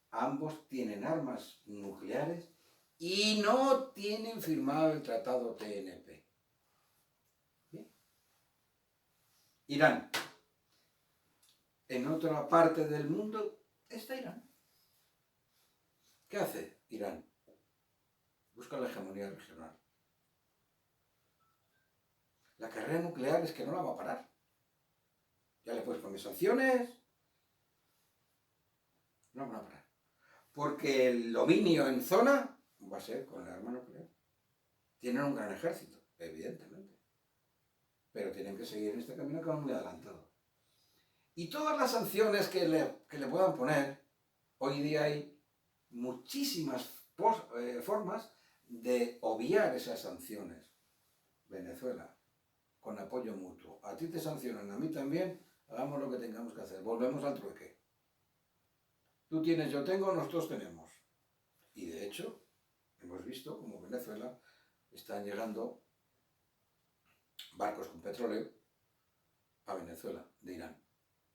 ambos tienen armas nucleares y no tienen firmado el tratado TNP. ¿Bien? Irán. En otra parte del mundo está Irán. ¿Qué hace Irán? Busca la hegemonía regional. La carrera nuclear es que no la va a parar. Ya le puedes poner sanciones. No la van a parar. Porque el dominio en zona va a ser con el arma nuclear. Tienen un gran ejército, evidentemente. Pero tienen que seguir en este camino que van muy adelantado. Y todas las sanciones que le puedan poner, hoy día hay muchísimas formas de obviar esas sanciones. Venezuela, con apoyo mutuo. A ti te sancionan, a mí también, hagamos lo que tengamos que hacer. Volvemos al trueque. Tú tienes, yo tengo, nosotros tenemos. Y de hecho, hemos visto como Venezuela están llegando barcos con petróleo a Venezuela, de Irán.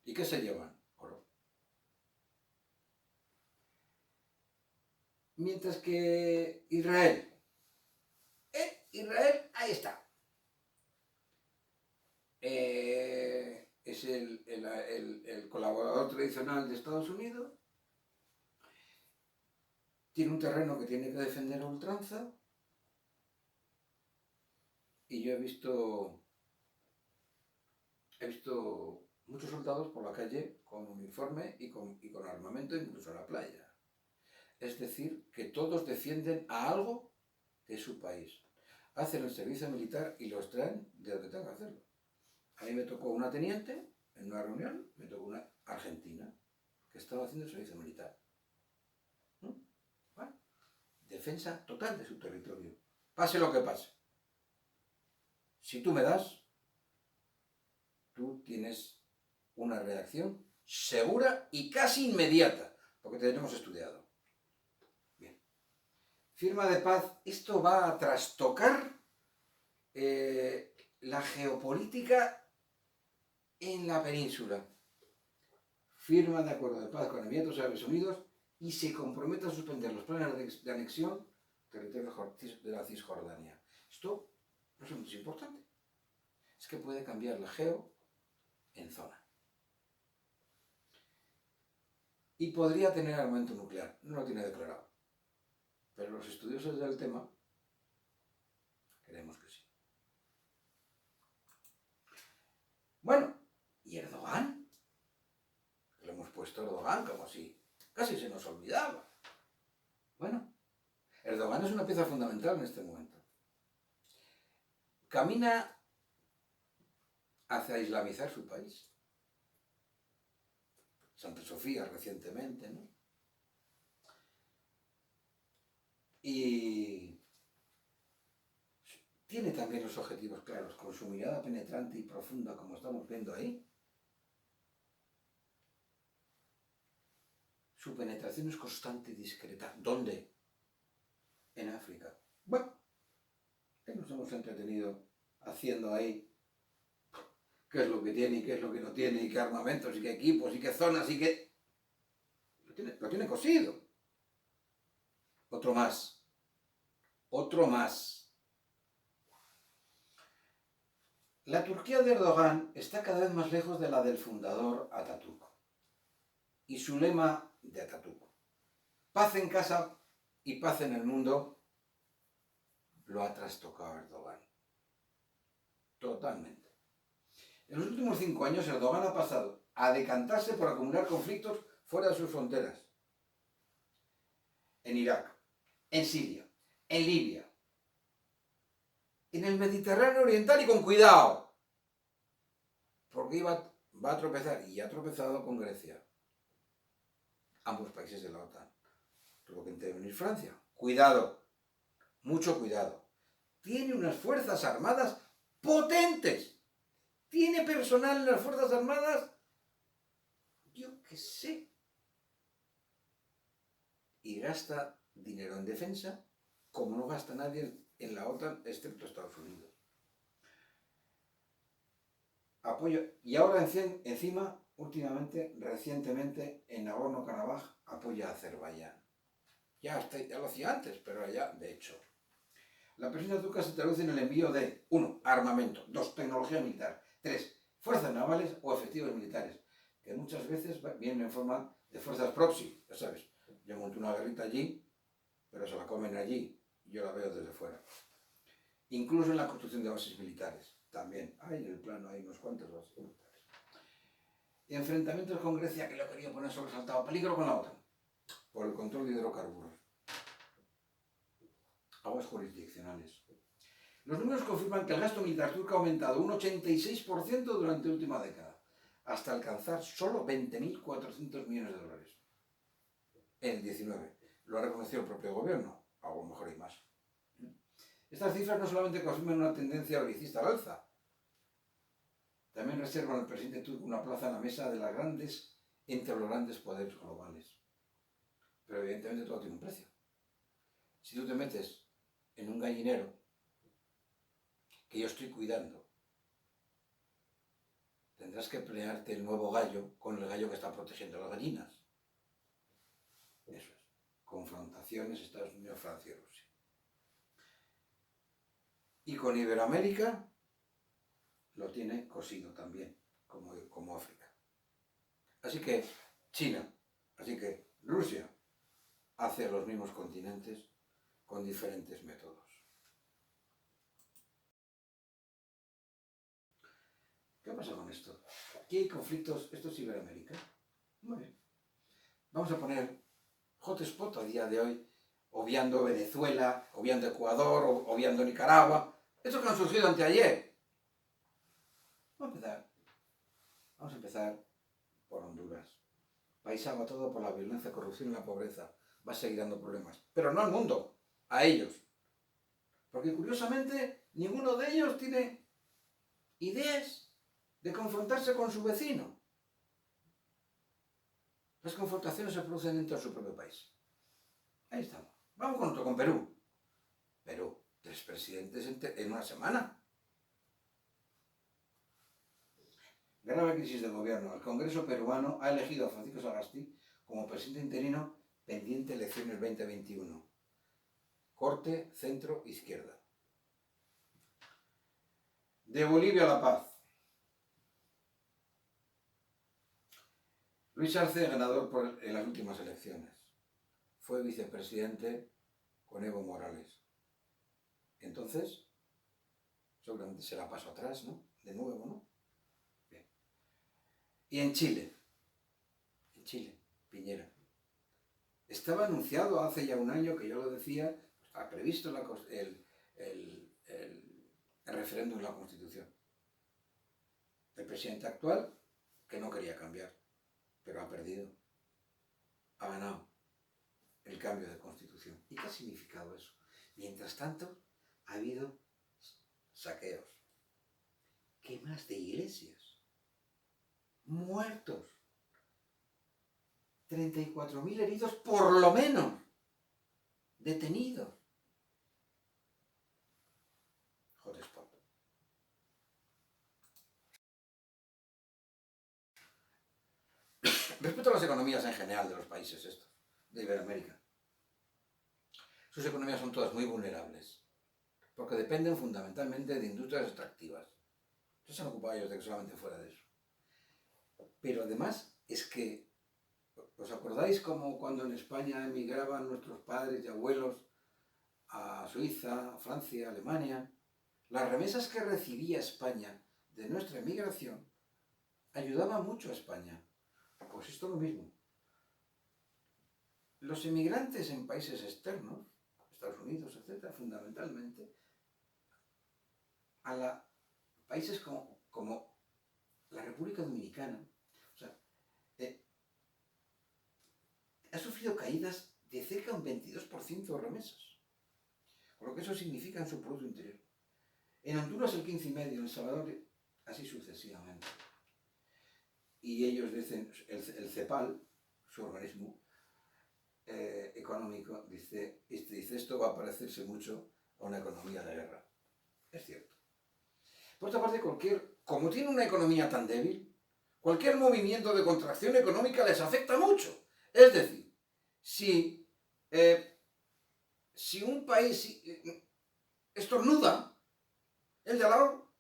¿Y qué se llevan? Oro. Mientras que Israel, ahí está. Es el colaborador tradicional de Estados Unidos. Tiene un terreno que tiene que defender a ultranza. Y yo he visto muchos soldados por la calle con uniforme y con armamento, incluso en la playa. Es decir, que todos defienden a algo de su país. Hacen el servicio militar y los traen de donde tengan que hacerlo. A mí me tocó una teniente en una reunión, me tocó una argentina que estaba haciendo el servicio militar. Bueno, defensa total de su territorio. Pase lo que pase. Si tú me das, tú tienes una reacción segura y casi inmediata, porque te tenemos estudiado. Bien. Firma de paz, esto va a trastocar la geopolítica en la península. Firma de acuerdo de paz con Emiratos Árabes Unidos y se compromete a suspender los planes de anexión territorio de la Cisjordania. Esto no es importante. Es que puede cambiar la geo en zona. Y podría tener armamento nuclear. No lo tiene declarado. Pero los estudiosos del tema creemos que sí. Bueno, ¿y Erdogan? Lo hemos puesto Erdogan como si casi se nos olvidaba. Bueno, Erdogan es una pieza fundamental en este momento. Camina hacia islamizar su país. Santa Sofía recientemente, ¿no? Y tiene también los objetivos claros, con su mirada penetrante y profunda, como estamos viendo ahí. Su penetración es constante y discreta. ¿Dónde? En África. Bueno, ¿qué nos hemos entretenido haciendo ahí? ¿Qué es lo que tiene y qué es lo que no tiene? ¿Y qué armamentos y qué equipos y qué zonas y qué...? Lo tiene cosido. Otro más. Otro más. La Turquía de Erdogan está cada vez más lejos de la del fundador Atatürk. Y su lema de Atatürk, paz en casa y paz en el mundo, lo ha trastocado Erdogan. totalmente. En los últimos 5 años Erdogan ha pasado a decantarse por acumular conflictos fuera de sus fronteras. En Irak, en Siria, en Libia, en el Mediterráneo Oriental y con cuidado, porque va a tropezar, y ha tropezado con Grecia, ambos países de la OTAN. Tuvo que intervenir Francia. Cuidado, mucho cuidado. Tiene unas fuerzas armadas potentes. Tiene personal en las fuerzas armadas, yo qué sé. Y gasta dinero en defensa como no gasta nadie en la OTAN excepto Estados Unidos. Apoyo, y ahora encima, últimamente, recientemente, en Nagorno-Karabaj, apoya a Azerbaiyán. Ya lo hacía antes, pero allá, de hecho. La presión turca se traduce en el envío de 1. Armamento, 2. Tecnología militar, 3. Fuerzas navales o efectivos militares, que muchas veces vienen en forma de fuerzas proxy, ya sabes. Yo monto una guerrita allí, pero se la comen allí, y yo la veo desde fuera. Incluso en la construcción de bases militares, también. Hay en el plano, hay unos cuantos bases militares. Y enfrentamientos con Grecia, que lo quería poner sobresaltado. Peligro con la OTAN, por el control de hidrocarburos. Aguas jurisdiccionales. Los números confirman que el gasto militar turco ha aumentado un 86% durante la última década, hasta alcanzar solo 20.400 millones de dólares. En el 19. Lo ha reconocido el propio gobierno, a lo mejor hay más. Estas cifras no solamente confirman una tendencia belicista al alza, también reservan al presidente turco una plaza en la mesa de entre los grandes poderes globales. Pero evidentemente todo tiene un precio. Si tú te metes en un gallinero que yo estoy cuidando, tendrás que pelearte el nuevo gallo con el gallo que está protegiendo a las gallinas. Eso es. Confrontaciones Estados Unidos, Francia y Rusia. Y con Iberoamérica lo tiene cosido también, como África. Así que China, así que Rusia hace los mismos continentes con diferentes métodos. ¿Qué pasa con esto? Aquí hay conflictos, esto es Iberoamérica. Muy bien. Vamos a poner hotspot a día de hoy, obviando Venezuela, obviando Ecuador, obviando Nicaragua. Estos que han surgido anteayer. Vamos a empezar por Honduras. Paisaba todo por la violencia, corrupción y la pobreza. Va a seguir dando problemas. Pero no al mundo, a ellos. Porque curiosamente, ninguno de ellos tiene ideas de confrontarse con su vecino. Las confrontaciones se producen dentro de su propio país. Ahí estamos. Vamos con otro, con Perú. Perú, 3 presidentes en una semana. Grave crisis de gobierno. El Congreso peruano ha elegido a Francisco Sagasti como presidente interino pendiente elecciones 2021. Corte, centro, izquierda. De Bolivia a la paz. Luis Arce, ganador en las últimas elecciones. Fue vicepresidente con Evo Morales. Entonces, seguramente será paso atrás, ¿no? De nuevo, ¿no? Bien. Y en Chile, Piñera. Estaba anunciado hace ya un año, que yo lo decía, estaba previsto el referéndum de la Constitución. El presidente actual, que no quería cambiar, pero ha perdido. Ha ganado el cambio de Constitución. ¿Y qué ha significado eso? Mientras tanto, ha habido saqueos, quemas de iglesias, muertos, 34.000 heridos por lo menos, detenidos. Hotspot. Respecto a las economías en general de los países estos, de Iberoamérica, sus economías son todas muy vulnerables, porque dependen fundamentalmente de industrias extractivas. Entonces se han ocupado ellos de que solamente fuera de eso. Pero además es que, ¿os acordáis como cuando en España emigraban nuestros padres y abuelos a Suiza, a Francia, a Alemania? Las remesas que recibía España de nuestra emigración ayudaban mucho a España. Pues esto es lo mismo. Los emigrantes en países externos, Estados Unidos, etcétera, fundamentalmente, a países como la República Dominicana, o sea, ha sufrido caídas de cerca de un 22% de remesas, con lo que eso significa en su Producto Interior. En Honduras el 15,5%, en El Salvador así sucesivamente. Y ellos dicen, el CEPAL, su organismo económico, dice, esto va a parecerse mucho a una economía de guerra. Es cierto. Por otra parte, como tiene una economía tan débil, cualquier movimiento de contracción económica les afecta mucho. Es decir, si un país estornuda, el de al lado,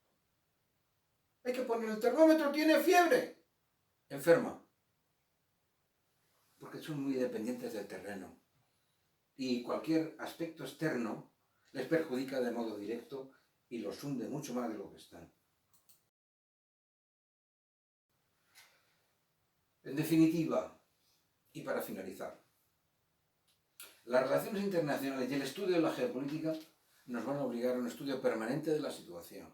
hay que poner el termómetro, tiene fiebre, enferma. Porque son muy dependientes del terreno. Y cualquier aspecto externo les perjudica de modo directo y los hunde mucho más de lo que están. En definitiva, y para finalizar, las relaciones internacionales y el estudio de la geopolítica nos van a obligar a un estudio permanente de la situación.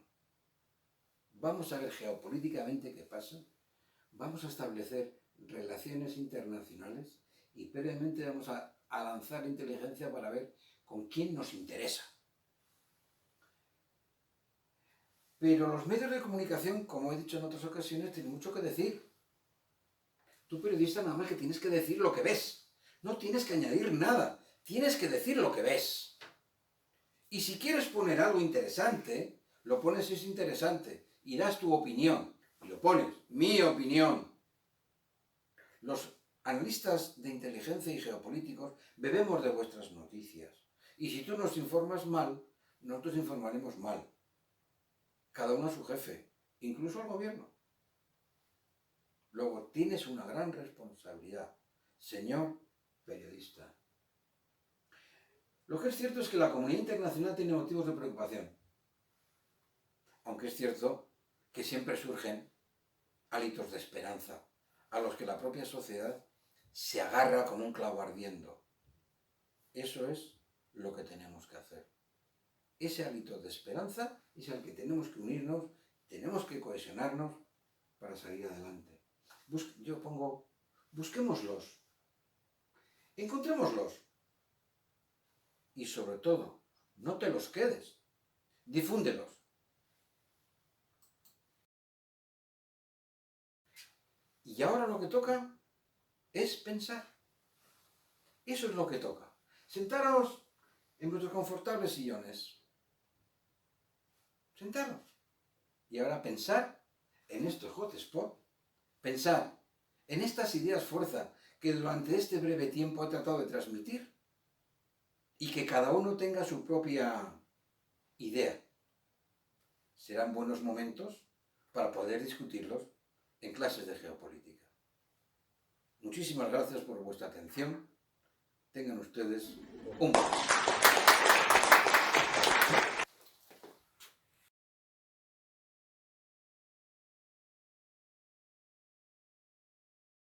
Vamos a ver geopolíticamente qué pasa, vamos a establecer relaciones internacionales y previamente vamos a lanzar inteligencia para ver con quién nos interesa. Pero los medios de comunicación, como he dicho en otras ocasiones, tienen mucho que decir. Tú, periodista, nada más que tienes que decir lo que ves. No tienes que añadir nada. Tienes que decir lo que ves. Y si quieres poner algo interesante, lo pones si es interesante. Y das tu opinión. Y lo pones. Mi opinión. Los analistas de inteligencia y geopolíticos bebemos de vuestras noticias. Y si tú nos informas mal, nosotros informaremos mal. Cada uno a su jefe. Incluso al gobierno. Luego, tienes una gran responsabilidad, señor periodista. Lo que es cierto es que la comunidad internacional tiene motivos de preocupación. Aunque es cierto que siempre surgen hálitos de esperanza, a los que la propia sociedad se agarra como un clavo ardiendo. Eso es lo que tenemos que hacer. Ese hálito de esperanza es al que tenemos que unirnos, tenemos que cohesionarnos para salir adelante. Yo pongo, busquémoslos, encontrémoslos y sobre todo, no te los quedes, difúndelos. Y ahora lo que toca es pensar. Eso es lo que toca. Sentaros en vuestros confortables sillones. Sentaros. Y ahora pensar en estos hotspots. Pensar en estas ideas fuerza que durante este breve tiempo he tratado de transmitir y que cada uno tenga su propia idea. Serán buenos momentos para poder discutirlos en clases de geopolítica. Muchísimas gracias por vuestra atención. Tengan ustedes un buen día.